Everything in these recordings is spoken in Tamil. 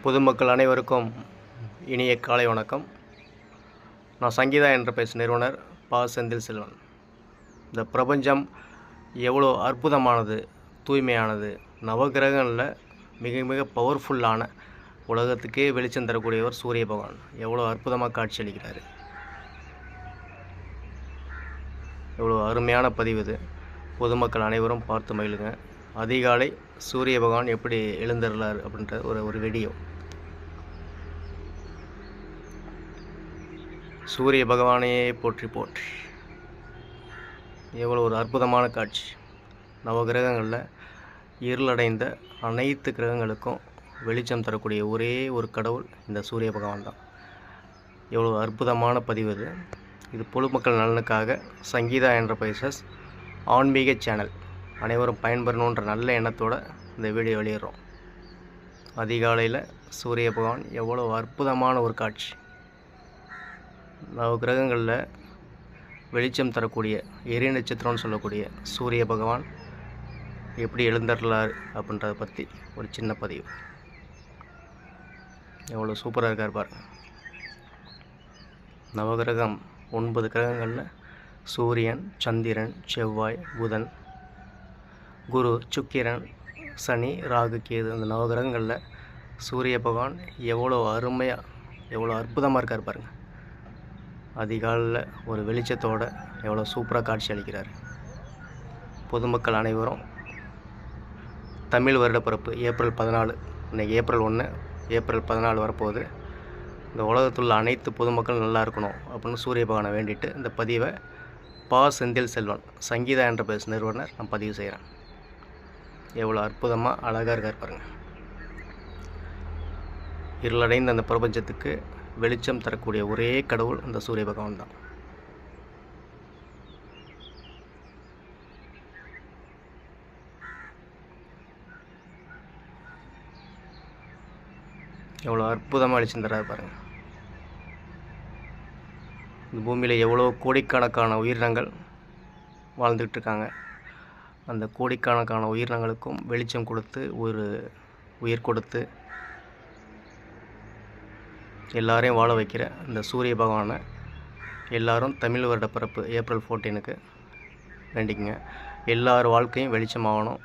பொதுமக்கள் அனைவருக்கும் இனிய காலை வணக்கம். நான் சங்கீதா என்டர்பிரைஸ் நிறுவனர் பா. செந்தில் செல்வன். இந்த பிரபஞ்சம் எவ்வளோ அற்புதமானது, தூய்மையானது, நவகிரகங்களில் மிக மிக பவர்ஃபுல்லான உலகத்துக்கே வெளிச்சம் தரக்கூடியவர் சூரிய பகவான். எவ்வளோ அற்புதமாக காட்சியளிக்கிறார். எவ்வளோ அருமையான பதிவு இது. பொதுமக்கள் அனைவரும் பார்த்து மகிழுங்க. அதிகாலை சூரிய பகவான் எப்படி எழுந்துள்ளார் அப்படின்ற ஒரு வீடியோ. சூரிய பகவானையே போற்றி போற்றி. எவ்வளோ ஒரு அற்புதமான காட்சி. நவகிரகங்களில் இருளடைந்த அனைத்து கிரகங்களுக்கும் வெளிச்சம் தரக்கூடிய ஒரே ஒரு கடவுள் இந்த சூரிய பகவான் தான். எவ்வளோ அற்புதமான பதிவு இது. இது பொதுமக்கள் நலனுக்காக சங்கீதா என்டர்பிரைசஸ் ஆன்மீக சேனல் அனைவரும் பயன்பெறணுன்ற நல்ல எண்ணத்தோடு இந்த வீடியோ வெளியிடுறோம். அதிகாலையில் சூரிய பகவான் எவ்வளோ அற்புதமான ஒரு காட்சி. நவகிரகங்களில் வெளிச்சம் தரக்கூடிய எரி நட்சத்திரம்னு சொல்லக்கூடிய சூரிய பகவான் எப்படி எழுந்தருளார் அப்படின்றத பற்றி ஒரு சின்ன பதிவு. எவ்வளோ சூப்பராக இருக்கார் பாருங்க. நவகிரகம் 9 கிரகங்களில் சூரியன், சந்திரன், செவ்வாய், புதன், குரு, சுக்கிரன், சனி, ராகு, கேது, அந்த நவகிரகங்களில் சூரிய பகவான் எவ்வளோ அருமையாக, எவ்வளோ அற்புதமாக இருக்கார் பாருங்கள். அதிகாலையில் ஒரு வெளிச்சத்தோடு எவ்வளோ சூப்பராக காட்சி அளிக்கிறார். பொதுமக்கள் அனைவரும் தமிழ் வருடப்பிறப்பு ஏப்ரல் 14, இன்றைக்கி ஏப்ரல் 1, ஏப்ரல் 14 வரப்போகுது. இந்த உலகத்துள்ள அனைத்து பொதுமக்கள் நல்லா இருக்கணும் அப்படின்னு சூரிய பகவானை வேண்டிட்டு இந்த பதிவை பா. செந்தில் செல்வன் சங்கீதா என்டர்பிரைஸ் நிறுவனர் நான் பதிவு செய்கிறேன். எவ்வளோ அற்புதமாக அழகாக இருக்கார் பாருங்கள். இருளடைந்த அந்த பிரபஞ்சத்துக்கு வெளிச்சம் தரக்கூடிய ஒரே கடவுள் இந்த சூரிய பகவான் தான். எவ்வளோ அற்புதமாக வெளிச்சம் தராது பாருங்கள். இந்த பூமியில் எவ்வளோ கோடிக்கணக்கான உயிரினங்கள் வாழ்ந்துக்கிட்டு இருக்காங்க. அந்த கோடிக்கணக்கான உயிரினங்களுக்கும் வெளிச்சம் கொடுத்து ஒரு உயிர் கொடுத்து எல்லாரையும் வாழ வைக்கிற இந்த சூரிய பகவானை எல்லாரும் தமிழ் வருட பிறப்பு ஏப்ரல் 14க்கு வேண்டிக்குங்க. எல்லார் வாழ்க்கையும் வெளிச்சமாகணும்.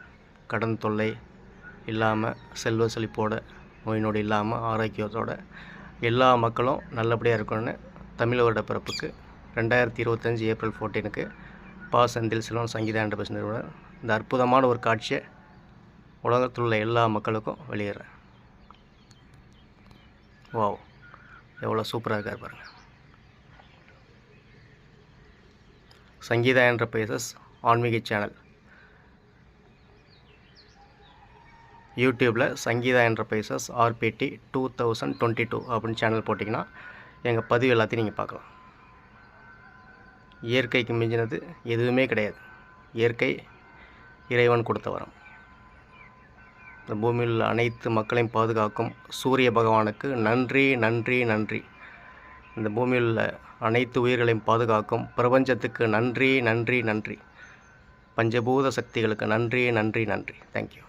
கடன் தொல்லை இல்லாமல், செல்வ செழிப்போட, நோய் நொடி இல்லாமல், ஆரோக்கியத்தோட எல்லா மக்களும் நல்லபடியாக இருக்கணும்னு தமிழ் வருட பிறப்புக்கு 2025 ஏப்ரல் 14க்கு பா. செந்தில் செல்வன் சங்கீதா என்டர்பிரைஸ் நிறுவனர் இந்த அற்புதமான ஒரு காட்சியை உலகத்தில் உள்ள எல்லா மக்களுக்கும் வெளியிடுறேன். வாவ், எவ்வளோ சூப்பராக இருக்கார் பாருங்கள். சங்கீதா என்டர்பிரைசஸ் ஆன்மீக சேனல் யூடியூப்பில் சங்கீதா என்டர்பிரைசஸ் ஆர்பிடி 2022 அப்படின்னு சேனல் போட்டிங்கன்னா எங்கள் பதிவு எல்லாத்தையும் நீங்கள் பார்க்கலாம். இயற்கைக்கு மிஞ்சினது எதுவுமே கிடையாது. இயற்கை இறைவன் கொடுத்த வரம். இந்த பூமியில் உள்ள அனைத்து மக்களையும் பாதுகாக்கும் சூரிய பகவானுக்கு நன்றி நன்றி நன்றி. இந்த பூமியில் உள்ள அனைத்து உயிர்களையும் பாதுகாக்கும் பிரபஞ்சத்துக்கு நன்றி நன்றி நன்றி. பஞ்சபூத சக்திகளுக்கு நன்றி நன்றி நன்றி. தேங்க்யூ.